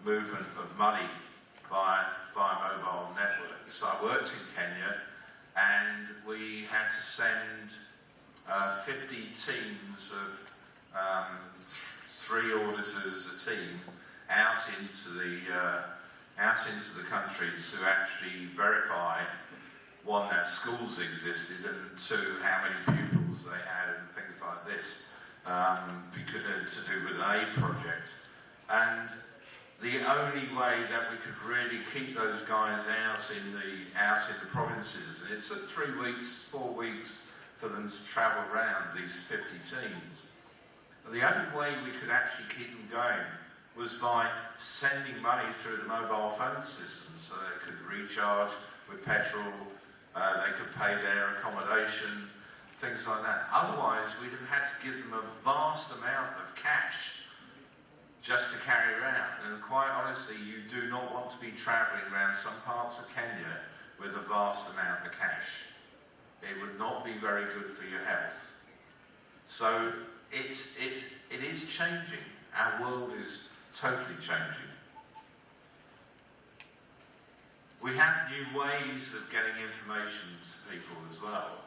movement of money via mobile networks. I worked in Kenya, and we had to send 50 teams of 3 auditors a team out into the country to actually verify, one, that schools existed, and 2, how many pupils they had and things like this, to do with an aid project. And the only way that we could really keep those guys out in the provinces, and it took 3 weeks, 4 weeks for them to travel around these 50 teams. The only way we could actually keep them going was by sending money through the mobile phone system, so they could recharge with petrol, they could pay their accommodation, things like that. Otherwise, we'd have had to give them a vast amount of cash just to carry around. And quite honestly, you do not want to be travelling around some parts of Kenya with a vast amount of cash. It would not be very good for your health. So it is changing. Our world is totally changing. We have new ways of getting information to people as well.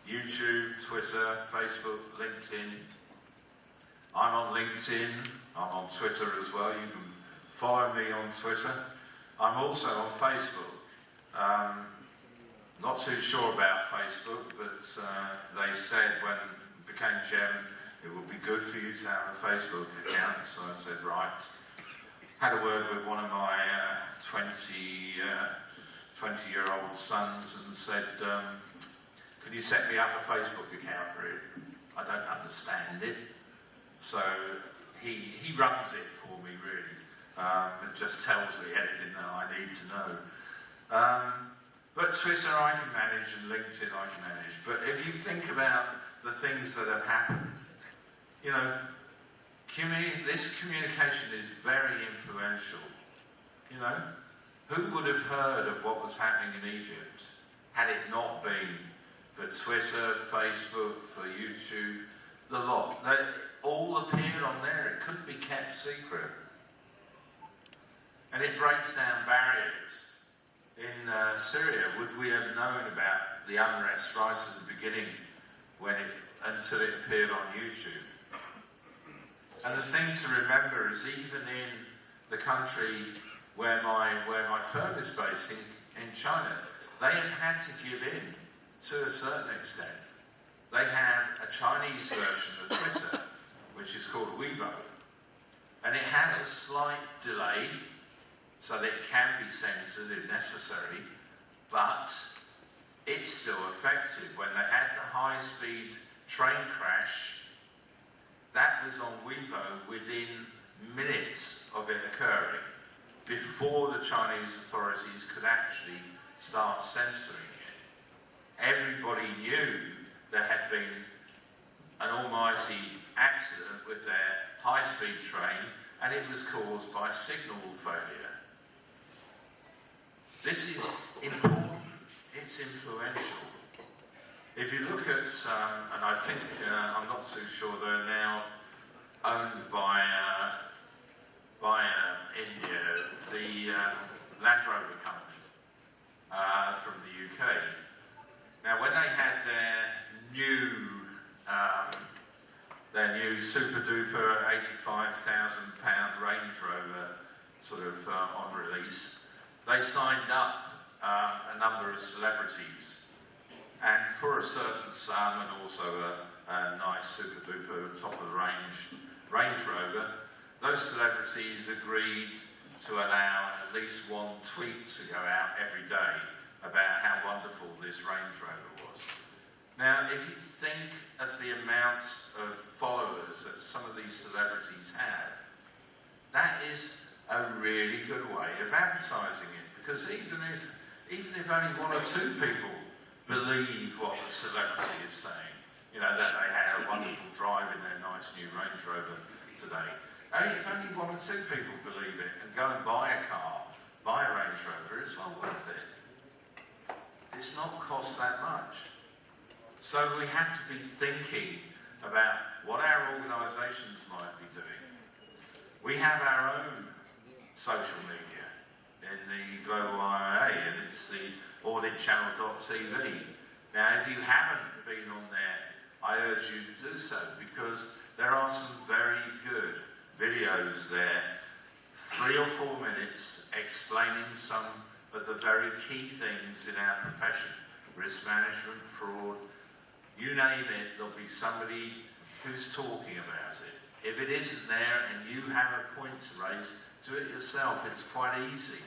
YouTube, Twitter, Facebook, LinkedIn. I'm on LinkedIn, I'm on Twitter as well. You can follow me on Twitter. I'm also on Facebook. Not too sure about Facebook, but they said when it became chairman, it would be good for you to have a Facebook account. So I said, right. Had a word with one of my 20-year-old sons and said, could you set me up a Facebook account, really? I don't understand it. So he runs it for me, really. It just tells me anything that I need to know. But Twitter I can manage, and LinkedIn I can manage. But if you think about the things that have happened, you know, this communication is very influential. You know, who would have heard of what was happening in Egypt had it not been for Twitter, Facebook, for YouTube, the lot? They all appeared on there. It couldn't be kept secret. And it breaks down barriers. In Syria, would we have known about the unrest right at the beginning until it appeared on YouTube? And the thing to remember is, even in the country where my firm is based, in China, they have had to give in to a certain extent. They have a Chinese version of Twitter, which is called Weibo. And it has a slight delay, so that it can be censored if necessary, but it's still effective. When they had the high-speed train crash, that was on Weibo within minutes of it occurring, before the Chinese authorities could actually start censoring it. Everybody knew there had been an almighty accident with their high-speed train, and it was caused by signal failure. This is important, it's influential. If you look at, and I think, I'm not too sure, they're now owned by India, the Land Rover company from the UK. Now, when they had their new super duper £85,000 Range Rover sort of on release, they signed up a number of celebrities, and for a certain sum, and also a nice super duper top of the Range Rover, those celebrities agreed to allow at least one tweet to go out every day about how wonderful this Range Rover was. Now, if you think of the amount of followers that some of these celebrities have, that is a really good way of advertising it, because even if only 1 or 2 people believe what the celebrity is saying, you know, that they had a wonderful drive in their nice new Range Rover today, if only 1 or 2 people believe it and go and buy a car, buy a Range Rover, it's well worth it. It's not cost that much. So we have to be thinking about what our organisations might be doing. We have our own social media in the Global IIA, and it's the auditchannel.tv. Now, if you haven't been on there, I urge you to do so, because there are some very good videos there, 3 or 4 minutes, explaining some of the very key things in our profession. Risk management, fraud, you name it, there'll be somebody who's talking about it. If it isn't there and you have a point to raise, do it yourself. It's quite easy.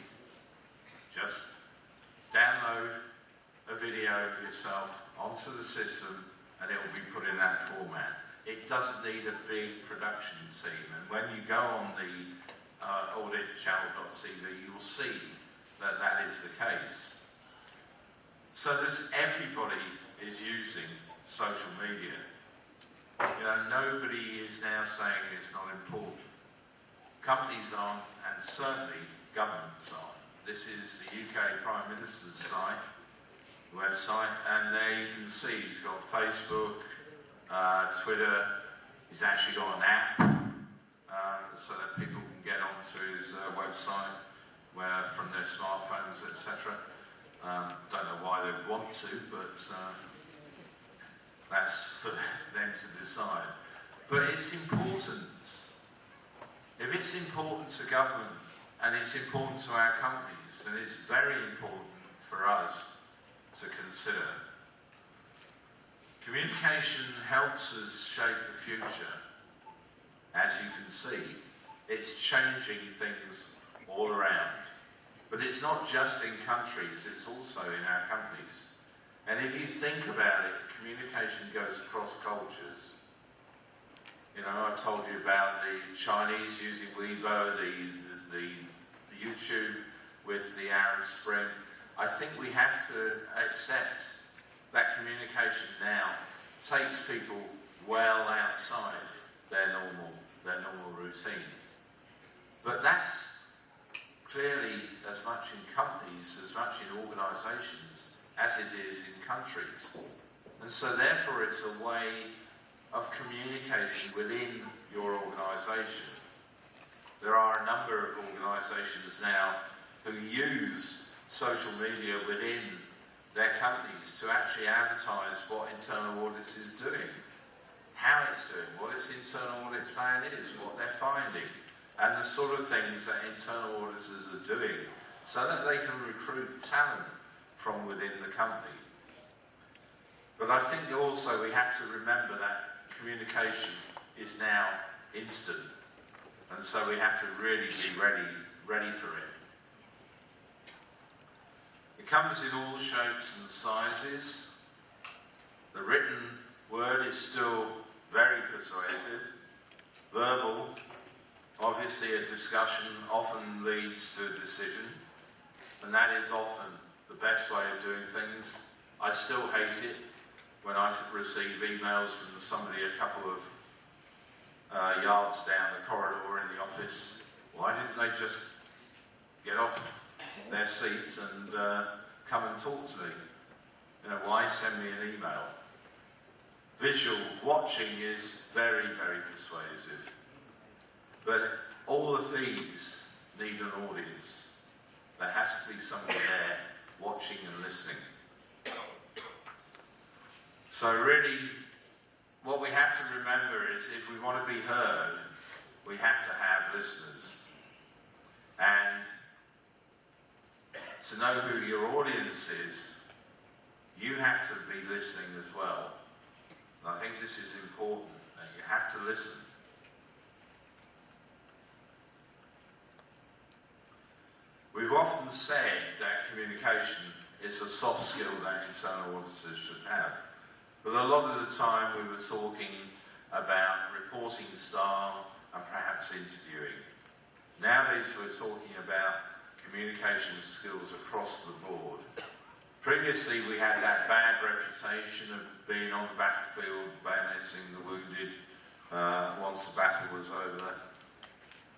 Just download a video of yourself onto the system and it will be put in that format. It doesn't need a big production team. And when you go on the auditchannel.tv, you'll see that that is the case. So everybody is using social media. You know, nobody is now saying it's not important. Companies aren't, and certainly governments aren't. This is the UK Prime Minister's website, and there you can see he's got Facebook, Twitter. He's actually got an app so that people can get onto his website from their smartphones, etc. Don't know why they'd want to, but that's for them to decide. But it's important. If it's important to government and it's important to our companies, then it's very important for us to consider. Communication helps us shape the future. As you can see, it's changing things all around. But it's not just in countries, it's also in our companies. And if you think about it, communication goes across cultures. You know, I told you about the Chinese using Weibo, the YouTube with the Arab Spring. I think we have to accept that communication now takes people well outside their normal routine. But that's clearly as much in companies, as much in organisations, as it is in countries. And so therefore it's a way of communicating within your organisation. There are a number of organisations now who use social media within their companies to actually advertise what internal audit is doing, how it's doing, what its internal audit plan is, what they're finding, and the sort of things that internal auditors are doing so that they can recruit talent from within the company. But I think also we have to remember that communication is now instant, and so we have to really be ready for it. It comes in all shapes and sizes. The written word is still very persuasive. Verbal, obviously a discussion often leads to a decision, and that is often the best way of doing things. I still hate it when I receive emails from somebody a couple of yards down the corridor in the office. Why didn't they just get off their seats and come and talk to me? You know, why send me an email? Visual watching is very, very persuasive. But all of these need an audience. There has to be somebody there watching and listening. So really, what we have to remember is if we want to be heard, we have to have listeners. And to know who your audience is, you have to be listening as well. And I think this is important, that you have to listen. We've often said that communication is a soft skill that internal auditors should have. But a lot of the time we were talking about reporting style and perhaps interviewing. Nowadays we're talking about communication skills across the board. Previously we had that bad reputation of being on the battlefield, bayoneting the wounded once the battle was over.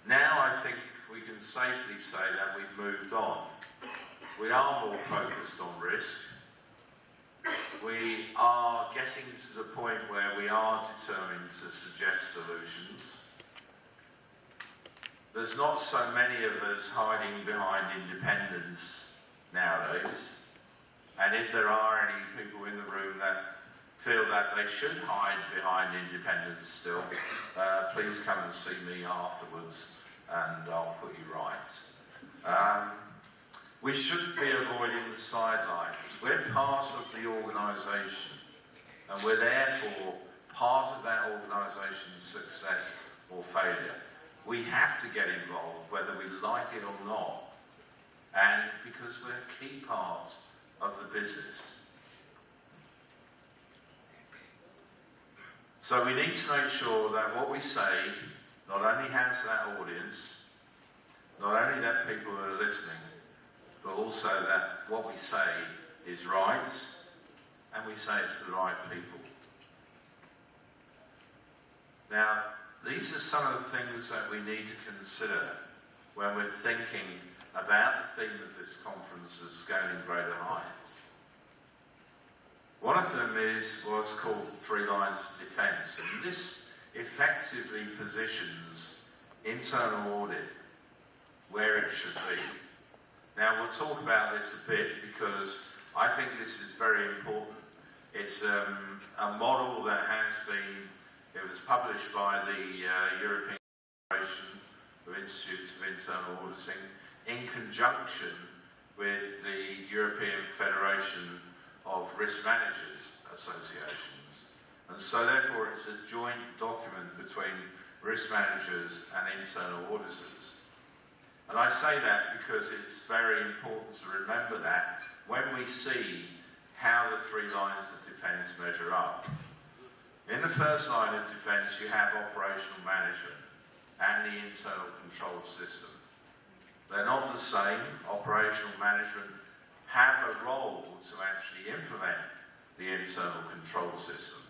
Now I think we can safely say that we've moved on. We are more focused on risk. We are getting to the point where we are determined to suggest solutions. there's not so many of us hiding behind independence nowadays. And if there are any people in the room that feel that they should hide behind independence still, please come and see me afterwards and I'll put you right. We shouldn't be avoiding the sidelines. We're part of the organisation and we're therefore part of that organisation's success or failure. We have to get involved whether we like it or not, and because we're a key part of the business. So we need to make sure that what we say not only has that audience, not only that people are listening, but also that what we say is right, and we say it to the right people. Now, these are some of the things that we need to consider when we're thinking about the theme of this conference of Scaling Greater Heights. One of them is what's called the 3 lines of defence, and this effectively positions internal audit where it should be. Now, we'll talk about this a bit because I think this is very important. It's a model that has been, it was published by the European Federation of Institutes of Internal Auditing in conjunction with the European Federation of Risk Managers Associations. And so therefore it's a joint document between risk managers and internal auditors. And I say that because it's very important to remember that when we see how the 3 lines of defence measure up. In the first line of defence, you have operational management and the internal control system. They're not the same. Operational management have a role to actually implement the internal control system.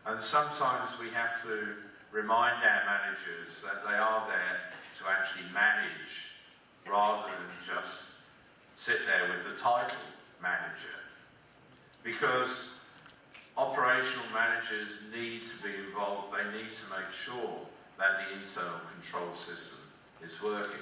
And sometimes we have to remind our managers that they are there to actually manage rather than just sit there with the title manager. Because operational managers need to be involved. They need to make sure that the internal control system is working.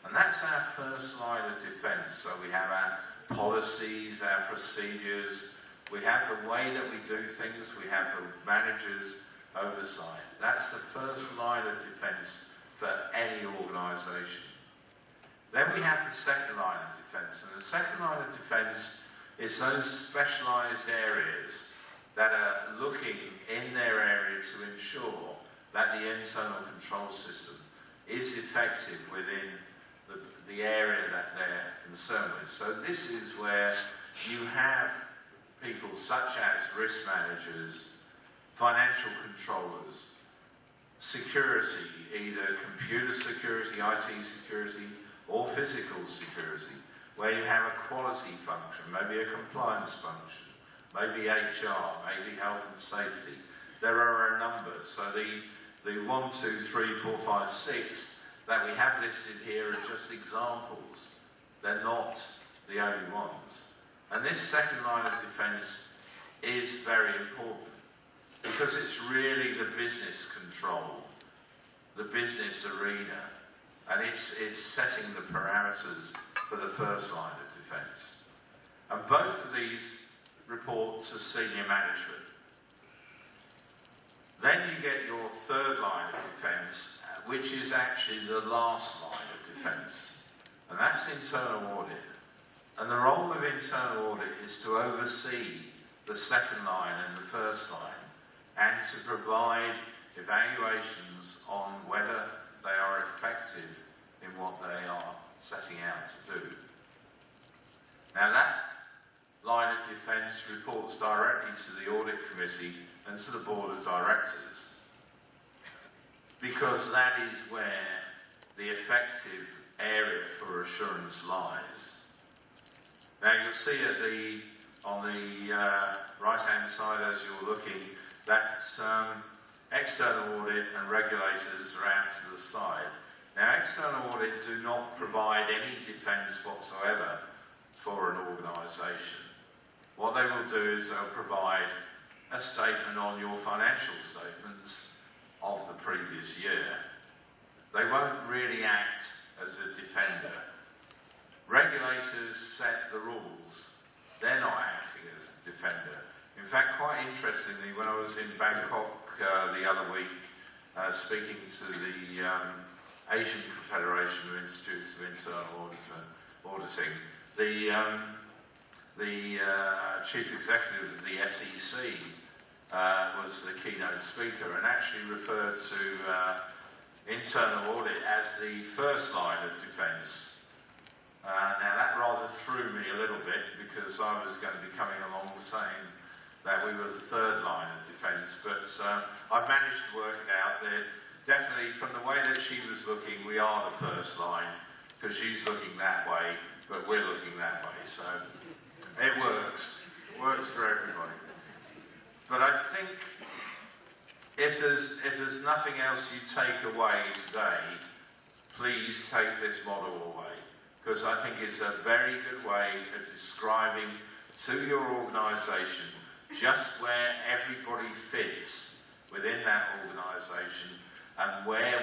And that's our first line of defence. So we have our policies, our procedures, we have the way that we do things, we have the manager's oversight. That's the first line of defence for any organisation. Then we have the second line of defence, and the second line of defence is those specialised areas that are looking in their area to ensure that the internal control system is effective within the area that they're concerned with. So this is where you have people such as risk managers, financial controllers, security, either computer security, IT security, or physical security, where you have a quality function, maybe a compliance function, maybe HR, maybe health and safety. There are a number. So the 1, 2, 3, 4, 5, 6 that we have listed here are just examples. They're not the only ones. And this second line of defence is very important because it's really the business control, the business arena, and it's setting the parameters for the first line of defence. And both of these report to senior management. Then you get your third line of defence, which is actually the last line of defence, and that's internal audit. And the role of internal audit is to oversee the second line and the first line, and to provide evaluations on whether they are effective in what they are setting out to do. Now that line of defence reports directly to the audit committee and to the board of directors, because that is where the effective area for assurance lies. Now you'll see on the right-hand side as you're looking that external audit and regulators are out to the side. Now external audit do not provide any defence whatsoever for an organisation. What they will do is they'll provide a statement on your financial statements of the previous year. they won't really act as a defender. Regulators set the rules. They're not acting as a defender. In fact, quite interestingly, when I was in Bangkok the other week, speaking to the Asian Confederation of Institutes of Internal Auditing, the chief executive of the SEC was the keynote speaker and actually referred to internal audit as the first line of defence. Now that rather threw me a little bit because I was going to be coming along saying that we were the third line of defence, but I managed to work it out there. Definitely from the way that she was looking, we are the first line, because she's looking that way, but we're looking that way, so it works for everybody. But I think if there's nothing else you take away today, please take this model away, because I think it's a very good way of describing to your organisation just where everybody fits within that organisation and where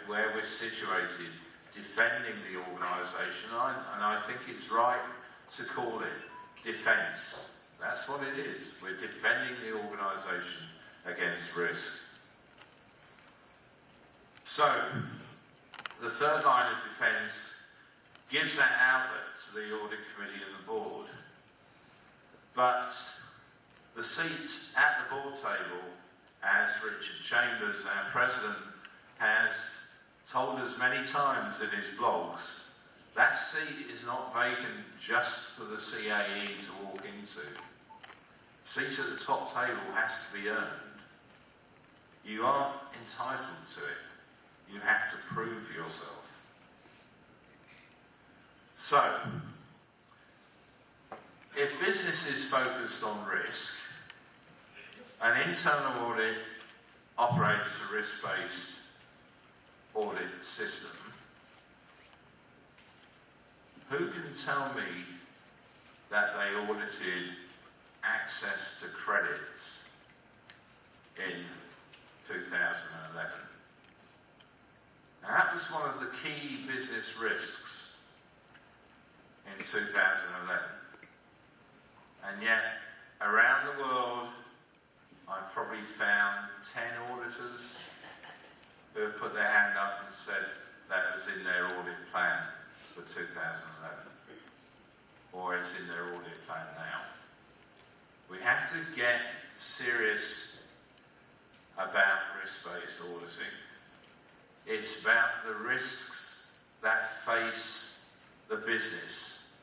we're situated defending the organisation. And I think it's right to call it defence. That's what it is. We're defending the organisation against risk. So, the third line of defence gives that outlet to the Audit Committee and the Board. But the seat at the board table, as Richard Chambers, our President, has told us many times in his blogs, that seat is not vacant just for the CAE to walk into. The seat at the top table has to be earned. You aren't entitled to it. You have to prove yourself. So, if business is focused on risk, an internal audit operates a risk-based audit system, who can tell me that they audited access to credits in 2011? Now, that was one of the key business risks in 2011. And yet, around the world, I've probably found 10 auditors who have put their hand up and said that was in their audit plan for 2011, or it's in their audit plan now. We have to get serious about risk-based auditing. It's about the risks that face the business,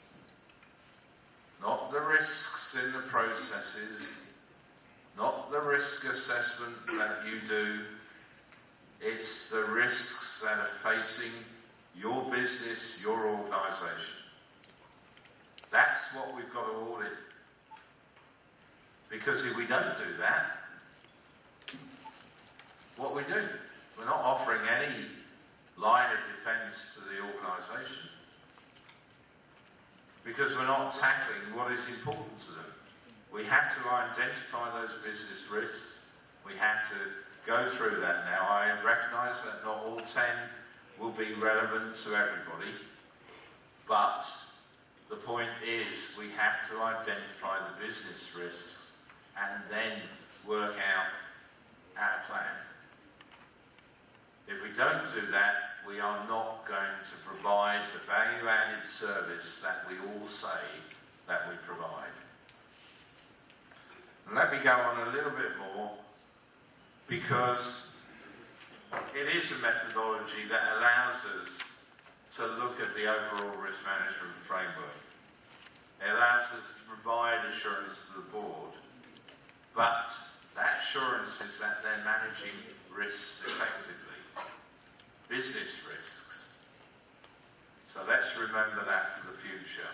not the risks in the processes, not the risk assessment that you do. It's the risks that are facing your business, your organisation. That's what we've got to audit. Because if we don't do that, what we do, we're not offering any line of defence to the organisation. Because we're not tackling what is important to them. We have to identify those business risks. We have to go through that now. I recognise that not all 10 will be relevant to everybody, but the point is we have to identify the business risks and then work out our plan. If we don't do that, we are not going to provide the value-added service that we all say that we provide. And let me go on a little bit more, because it is a methodology that allows us to look at the overall risk management framework. It allows us to provide assurance to the board, but that assurance is that they're managing risks effectively, business risks. So let's remember that for the future.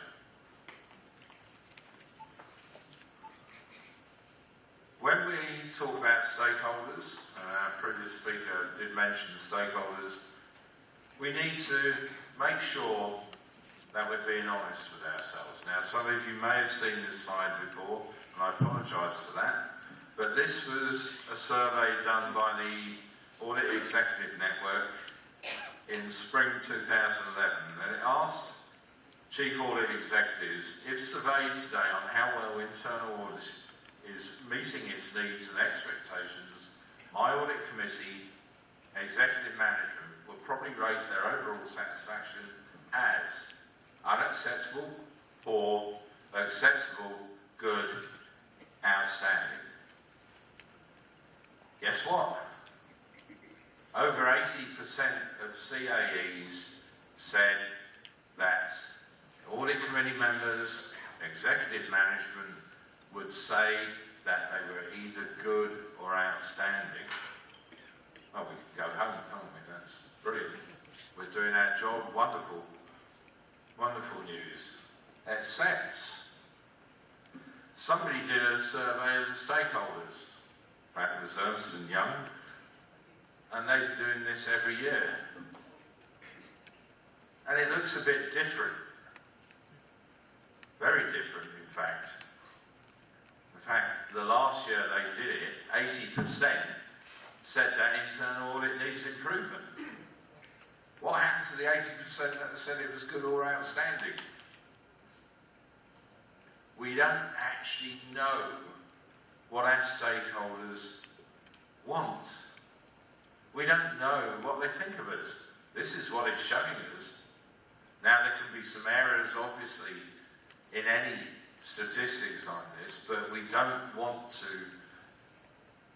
When we talk about stakeholders, our previous speaker did mention stakeholders, we need to make sure that we're being honest with ourselves. Now, some of you may have seen this slide before, and I apologise for that, but this was a survey done by the Audit Executive Network in spring 2011, and it asked Chief Audit Executives, if surveyed today on how well internal audit is meeting its needs and expectations, my audit committee, executive management will probably rate their overall satisfaction as unacceptable, poor, acceptable, good, outstanding. Guess what? Over 80% of CAEs said that audit committee members, executive management would say that they were either good or outstanding. Well, we can go home, can't we? That's brilliant. We're doing our job. Wonderful. Wonderful news. Except somebody did a survey of the stakeholders. In fact, it was Ernst & Young, and they're doing this every year. And it looks a bit different. Very different, in fact. In fact, the last year they did it, 80% said that internal audit needs improvement. What happened to the 80% that said it was good or outstanding? We don't actually know what our stakeholders want. We don't know what they think of us. This is what it's showing us. Now, there can be some errors, obviously, in any statistics like this, but we don't want to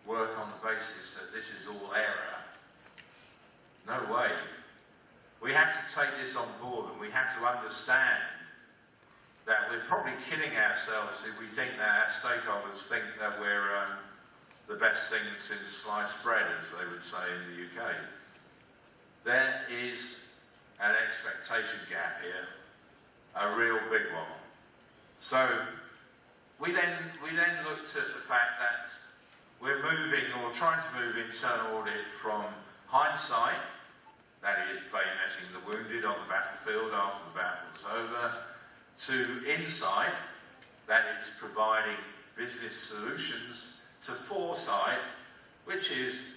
work on the basis that this is all error. No way. We have to take this on board, and we have to understand that we're probably kidding ourselves if we think that our stakeholders think that we're the best thing since sliced bread, as they would say in the UK. There is an expectation gap here, a real big one. So we then looked at the fact that we're moving, or trying to move, internal audit from hindsight, that is bayoneting the wounded on the battlefield after the battle's over, to insight, that is providing business solutions, to foresight, which is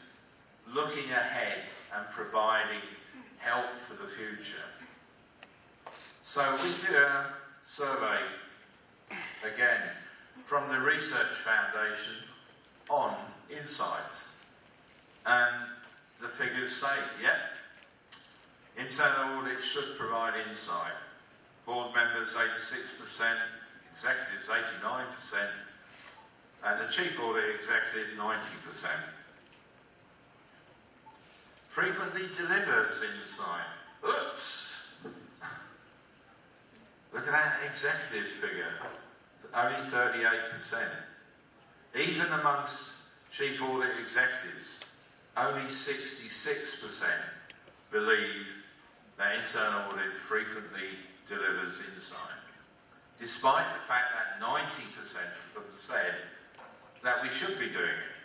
looking ahead and providing help for the future. So we did a survey, again, from the Research Foundation on insight. And the figures say, yeah, internal audit should provide insight. Board members 86%, executives 89%, and the chief audit executive 90%. Frequently delivers insight. Oops! Look at that executive figure, only 38%. Even amongst chief audit executives, only 66% believe that internal audit frequently delivers insight, despite the fact that 90% of them said that we should be doing it.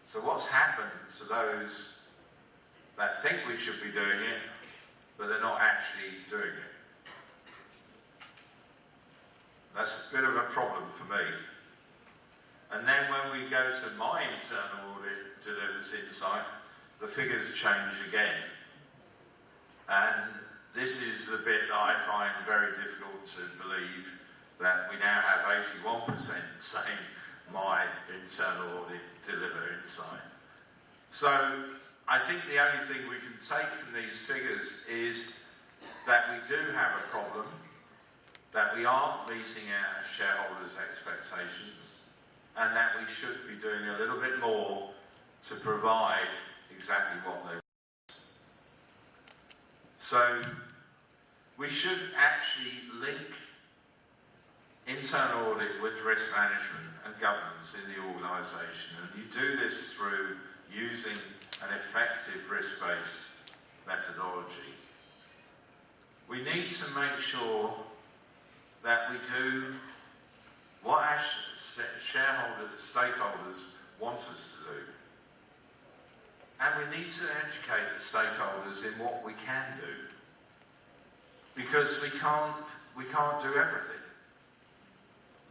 So what's happened to those that think we should be doing it, but they're not actually doing it? That's a bit of a problem for me. And then when we go to my internal audit delivers insight, the figures change again. And this is the bit that I find very difficult to believe, that we now have 81% saying my internal audit deliver insight. So I think the only thing we can take from these figures is that we do have a problem, that we aren't meeting our shareholders' expectations, and that we should be doing a little bit more to provide exactly what they want. So we should actually link internal audit with risk management and governance in the organisation, and you do this through using an effective risk-based methodology. We need to make sure that we do what our stakeholders want us to do. And we need to educate the stakeholders in what we can do. Because we can't do everything.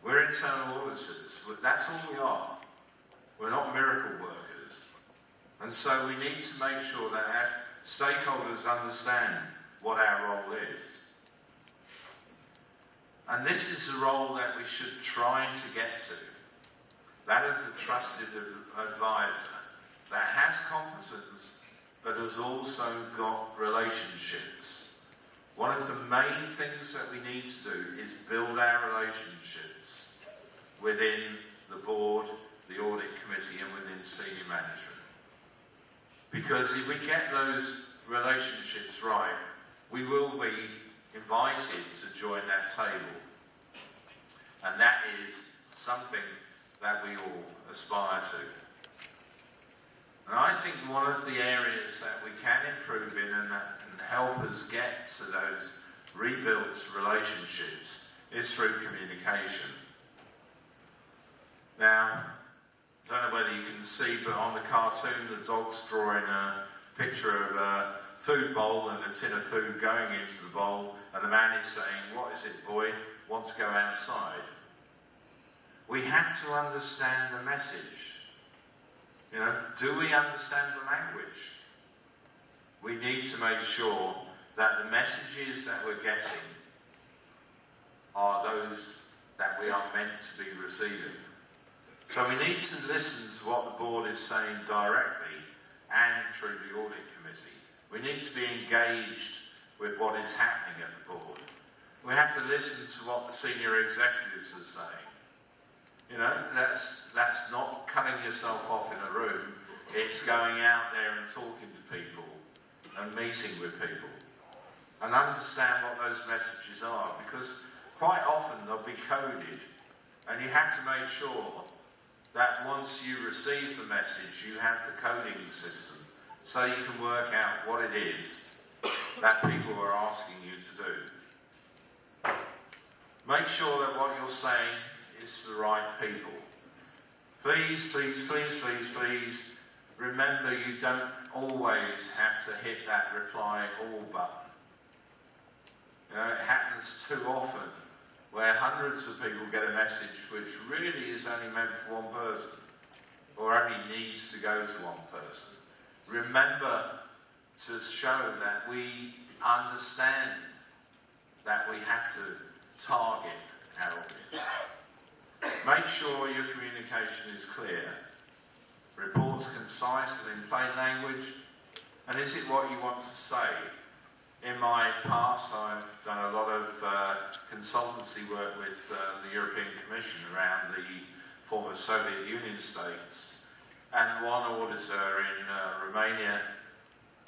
We're internal auditors. That's all we are. We're not miracle workers. And so we need to make sure that our stakeholders understand what our role is. And this is the role that we should try to get to. That of the trusted advisor that has competence but has also got relationships. One of the main things that we need to do is build our relationships within the board, the audit committee and within senior management. Because if we get those relationships right, we will be invited to join that table. And that is something that we all aspire to. And I think one of the areas that we can improve in and that can help us get to those rebuilt relationships is through communication. Now, I don't know whether you can see, but on the cartoon, the dog's drawing a picture of a food bowl and a tin of food going into the bowl, and the man is saying, "What is it, boy? Want to go outside?" We have to understand the message. You know, do we understand the language? We need to make sure that the messages that we're getting are those that we are meant to be receiving. So we need to listen to what the board is saying directly and through the audit committee. We need to be engaged with what is happening at the board. We have to listen to what the senior executives are saying. You know, that's not cutting yourself off in a room. It's going out there and talking to people and meeting with people and understand what those messages are, because quite often they'll be coded, and you have to make sure that once you receive the message, you have the coding system so you can work out what it is that people are asking you to do. Make sure that what you're saying is to the right people. Please, please, please, please, please, remember you don't always have to hit that reply all button. You know, it happens too often where hundreds of people get a message which really is only meant for one person, or only needs to go to one person. Remember to show that we understand that we have to target our audience. Make sure your communication is clear. Reports concise and in plain language. And is it what you want to say? In my past, I've done a lot of consultancy work with the European Commission around the former Soviet Union states. And one auditor in Romania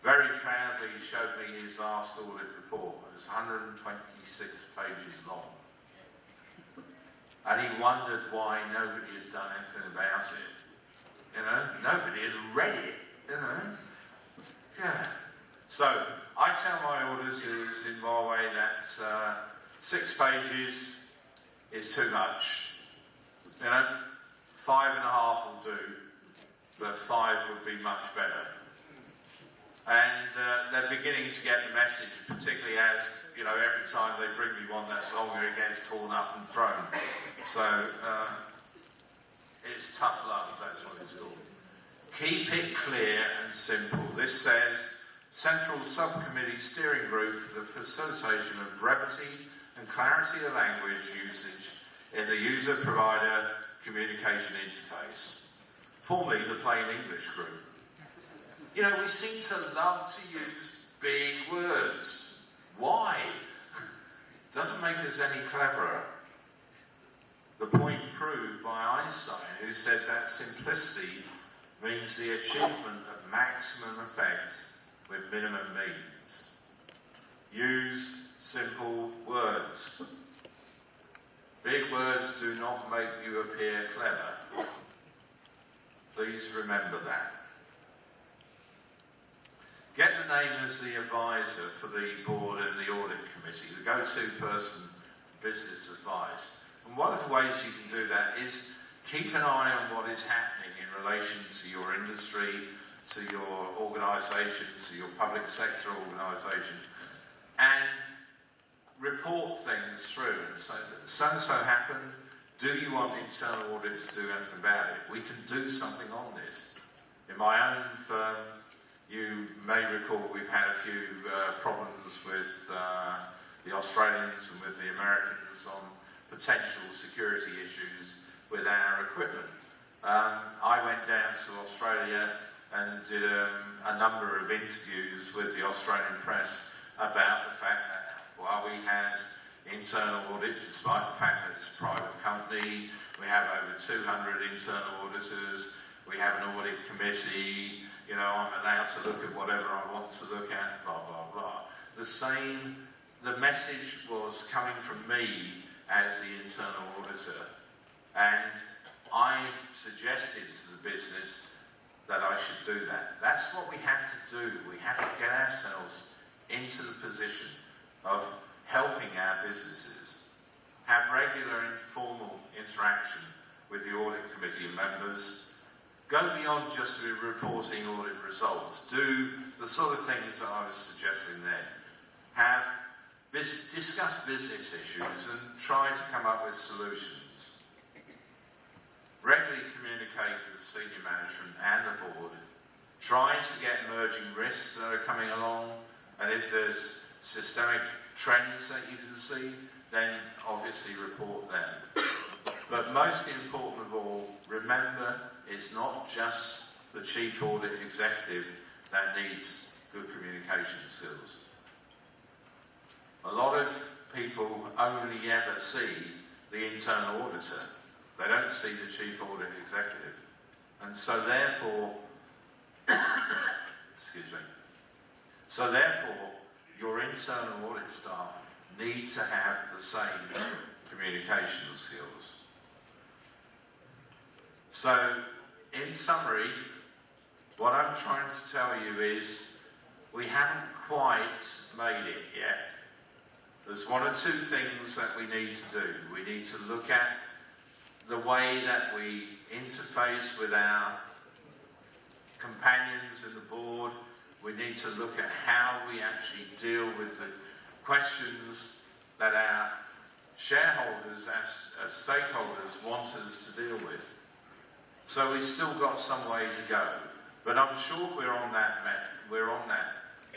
very proudly showed me his last audit report. It was 126 pages long. And he wondered why nobody had done anything about it. You know, nobody had read it, you know. Yeah. So, I tell my auditors in Norway that 6 pages is too much. You know, 5.5 will do, but 5 would be much better. And they're beginning to get the message, particularly as, you know, every time they bring me one that's longer, it gets torn up and thrown. So, it's tough love, that's what it's called. Keep it clear and simple. This says, Central Subcommittee Steering Group for the Facilitation of Brevity and Clarity of Language Usage in the User-Provider Communication Interface, formerly the Plain English Group. You know, we seem to love to use big words. Why? Doesn't make us any cleverer. The point proved by Einstein, who said that simplicity means the achievement of maximum effect with minimum means. Use simple words. Big words do not make you appear clever. Please remember that. Get the name as the advisor for the board and the audit committee, the go-to person for business advice. And one of the ways you can do that is keep an eye on what is happening in relation to your industry, to your organisation, to your public sector organisation, and report things through and say, so-and-so happened, do you want internal audit to do anything about it? We can do something on this. In my own firm, You may recall we've had a few problems with the Australians and with the Americans on potential security issues with our equipment. I went down to Australia and did a number of interviews with the Australian press about the fact that while we had internal audit, despite the fact that it's a private company, we have over 200 internal auditors, we have an audit committee, you know, I'm allowed to look at whatever I want to look at, blah, blah, blah. The message was coming from me as the internal auditor, and I suggested to the business that I should do that. That's what we have to do. We have to get ourselves into the position of helping our businesses, have regular informal interaction with the audit committee members, go beyond just reporting audit results, do the sort of things that I was suggesting then, discuss business issues and try to come up with solutions. Regularly communicate with senior management and the board, try to get emerging risks that are coming along, and if there's systemic trends that you can see, then obviously report them. But most important of all, remember, it's not just the chief audit executive that needs good communication skills. A lot of people only ever see the internal auditor. They don't see the chief audit executive. And so therefore, excuse me, so therefore, your internal audit staff need to have the same communication skills. So, in summary, what I'm trying to tell you is we haven't quite made it yet. There's one or two things that we need to do. We need to look at the way that we interface with our companions in the board. We need to look at how we actually deal with the questions that our shareholders, our stakeholders want us to deal with. So we've still got some way to go, but I'm sure we're on that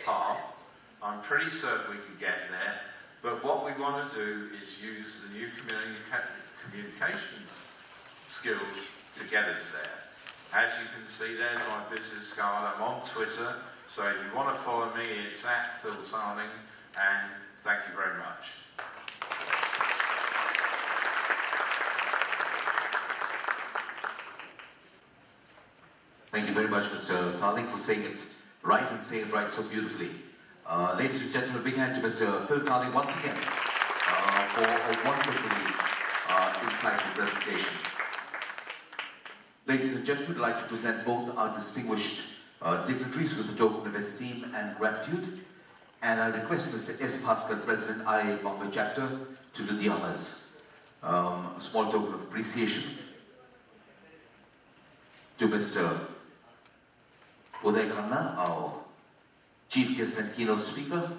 path. I'm pretty certain we can get there, but what we want to do is use the new communications skills to get us there. As you can see, there's my business card. I'm on Twitter, so if you want to follow me, it's @PhilTarling, and thank you very much. Thank you very much, Mr. Tarling, for saying it right and saying it right so beautifully. Ladies and gentlemen, a big hand to Mr. Phil Tarling once again for a wonderfully insightful presentation. Ladies and gentlemen, I'd like to present both our distinguished dignitaries with a token of esteem and gratitude. And I request Mr. S. Bhaskar, President, IIA Bombay Chapter, to do the honors. A small token of appreciation to Mr. Uday Khanna, our Chief Guest and Keynote Speaker.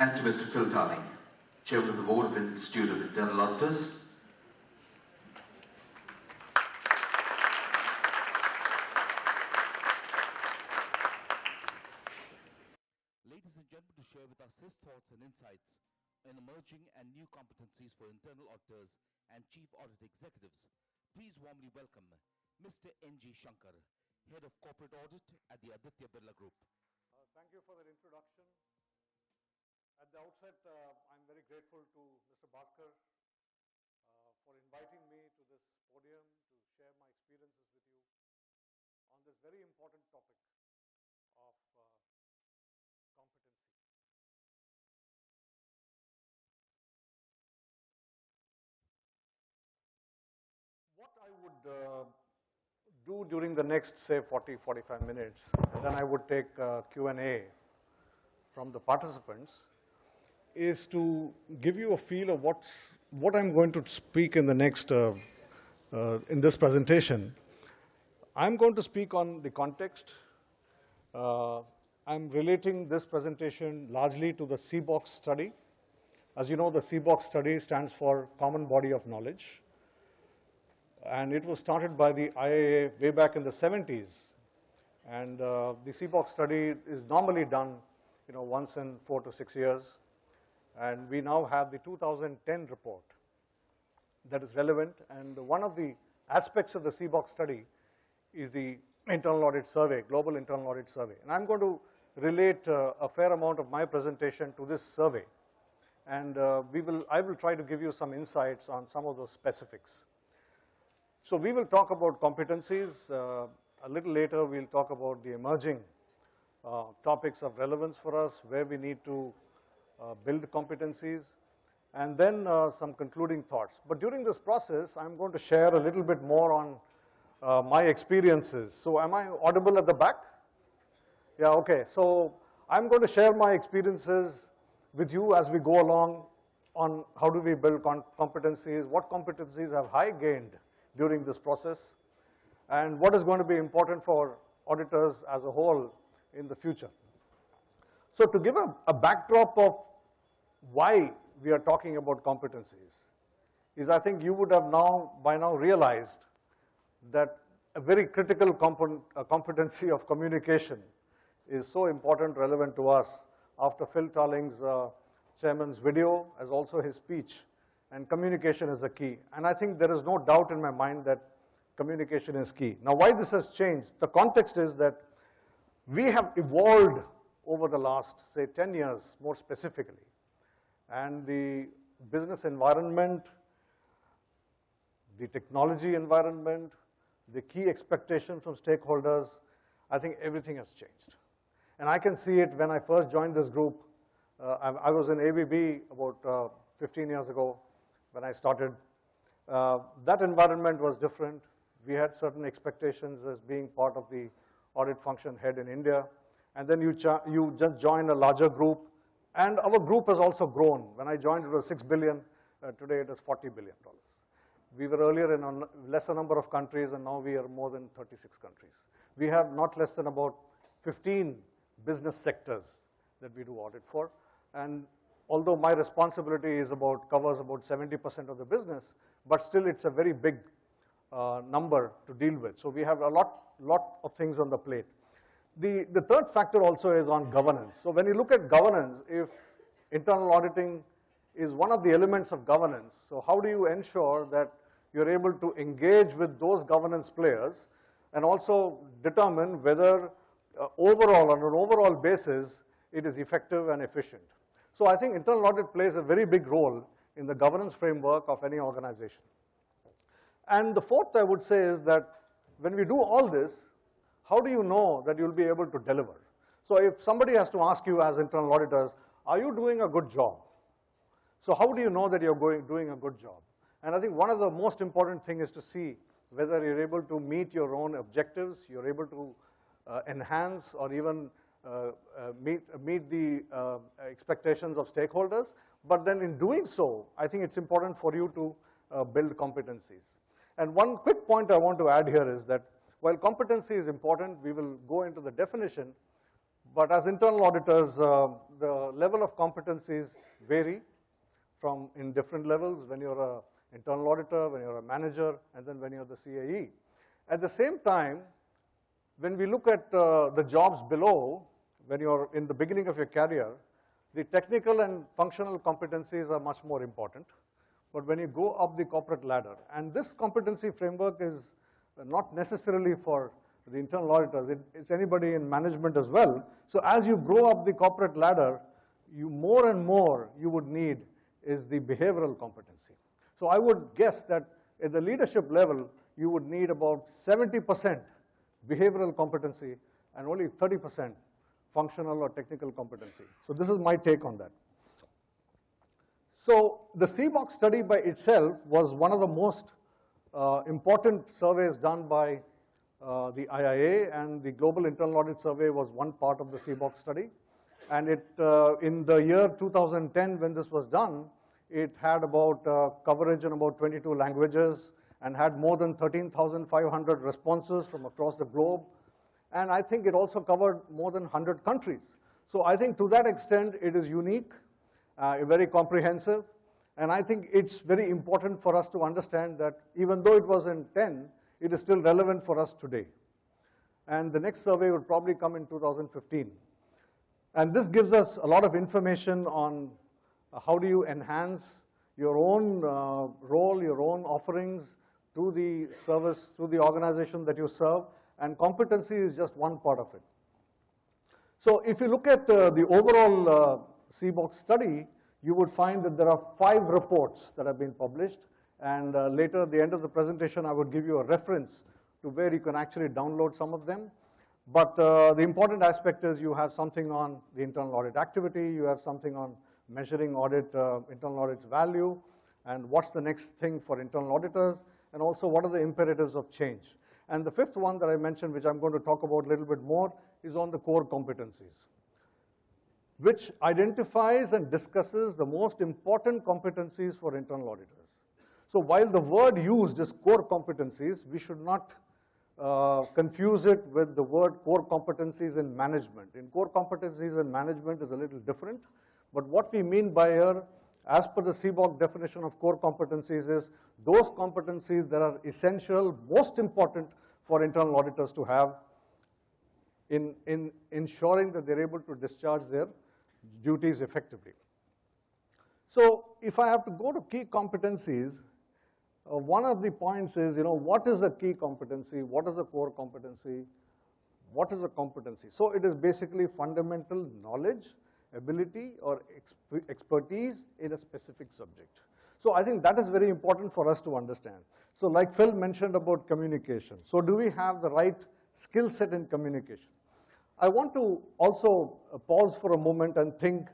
And to Mr. Phil Tarling, Chairman of the Board of Institute of Internal Auditors. Ladies and gentlemen, to share with us his thoughts and insights in emerging and new competencies for internal auditors and chief audit executives, please warmly welcome Mr. N.G. Shankar, Head of Corporate Audit at the Aditya Birla Group. Thank you for that introduction. At the outset, I'm very grateful to Mr. Bhaskar for inviting me to this podium to share my experiences with you on this very important topic of competency. What I would do during the next, say, 40-45 minutes, and then I would take Q&A from the participants, is to give you a feel of what I'm going to speak in the next, in this presentation. I'm going to speak on the context. I'm relating this presentation largely to the CBOX study. As you know, the CBOX study stands for Common Body of Knowledge. And it was started by the IIA way back in the 70s. And the CBOX study is normally done once in 4 to 6 years. And we now have the 2010 report that is relevant. And one of the aspects of the CBOX study is the internal audit survey, global internal audit survey. And I'm going to relate a fair amount of my presentation to this survey. And I will try to give you some insights on some of those specifics. So we will talk about competencies. A little later, we'll talk about the emerging topics of relevance for us, where we need to build competencies, and then some concluding thoughts. But during this process, I'm going to share a little bit more on my experiences. So am I audible at the back? Yeah, okay. So I'm going to share my experiences with you as we go along on how do we build competencies, what competencies have I gained during this process, and what is going to be important for auditors as a whole in the future. So to give a backdrop of why we are talking about competencies is, I think you would have by now realized that a very critical competency of communication is so important, relevant to us after Phil Tarling's chairman's video, as also his speech. And communication is the key. And I think there is no doubt in my mind that communication is key. Now, why this has changed? The context is that we have evolved over the last, say, 10 years, more specifically. And the business environment, the technology environment, the key expectations from stakeholders, I think everything has changed. And I can see it when I first joined this group. I was in ABB about 15 years ago when I started. That environment was different. We had certain expectations as being part of the audit function head in India. And then you just join a larger group. And our group has also grown. When I joined, it was $6 billion. Today, it is $40 billion. We were earlier in a lesser number of countries, and now we are more than 36 countries. We have not less than about 15 business sectors that we do audit for. And although my responsibility covers about 70% of the business, but still it's a very big number to deal with. So we have a lot of things on the plate. The third factor also is on governance. So when you look at governance, if internal auditing is one of the elements of governance, so how do you ensure that you're able to engage with those governance players and also determine whether overall, on an overall basis, it is effective and efficient. So I think internal audit plays a very big role in the governance framework of any organization. And the fourth, I would say, is that when we do all this, how do you know that you'll be able to deliver? So if somebody has to ask you as internal auditors, are you doing a good job? So how do you know that you're doing a good job? And I think one of the most important things is to see whether you're able to meet your own objectives, you're able to enhance or even meet the expectations of stakeholders. But then in doing so, I think it's important for you to build competencies. And one quick point I want to add here is that while competency is important, we will go into the definition. But as internal auditors, the level of competencies vary in different levels when you're an internal auditor, when you're a manager, and then when you're the CAE. At the same time, when we look at the jobs below, when you're in the beginning of your career, the technical and functional competencies are much more important. But when you go up the corporate ladder, and this competency framework is not necessarily for the internal auditors, it's anybody in management as well. So as you grow up the corporate ladder, more and more you would need is the behavioral competency. So I would guess that at the leadership level, you would need about 70% behavioral competency and only 30% functional or technical competency. So this is my take on that. So the CBOX study by itself was one of the most important surveys done by the IIA, and the Global Internal Audit Survey was one part of the CBOX study. And in the year 2010, when this was done, it had about coverage in about 22 languages and had more than 13,500 responses from across the globe. And I think it also covered more than 100 countries. So I think to that extent, it is unique, very comprehensive. And I think it's very important for us to understand that even though it was in 10, it is still relevant for us today. And the next survey would probably come in 2015. And this gives us a lot of information on how do you enhance your own role, your own offerings to the service, to the organization that you serve, and competency is just one part of it. So if you look at the overall CBOK study, you would find that there are 5 reports that have been published, and later at the end of the presentation, I would give you a reference to where you can actually download some of them. But the important aspect is you have something on the internal audit activity, you have something on measuring internal audit's value, and what's the next thing for internal auditors, and also what are the imperatives of change. And the 5th one that I mentioned, which I'm going to talk about a little bit more, is on the core competencies, which identifies and discusses the most important competencies for internal auditors. So while the word used is core competencies, we should not confuse it with the word core competencies in management. In core competencies in management is a little different, but what we mean by here, as per the CBOK definition of core competencies, is those competencies that are essential, most important for internal auditors to have in ensuring that they're able to discharge their duties effectively. So if I have to go to key competencies, one of the points is, what is a key competency? What is a core competency? What is a competency? So it is basically fundamental knowledge, ability, or expertise in a specific subject. So I think that is very important for us to understand. So like Phil mentioned about communication. So do we have the right skill set in communication? I want to also pause for a moment and think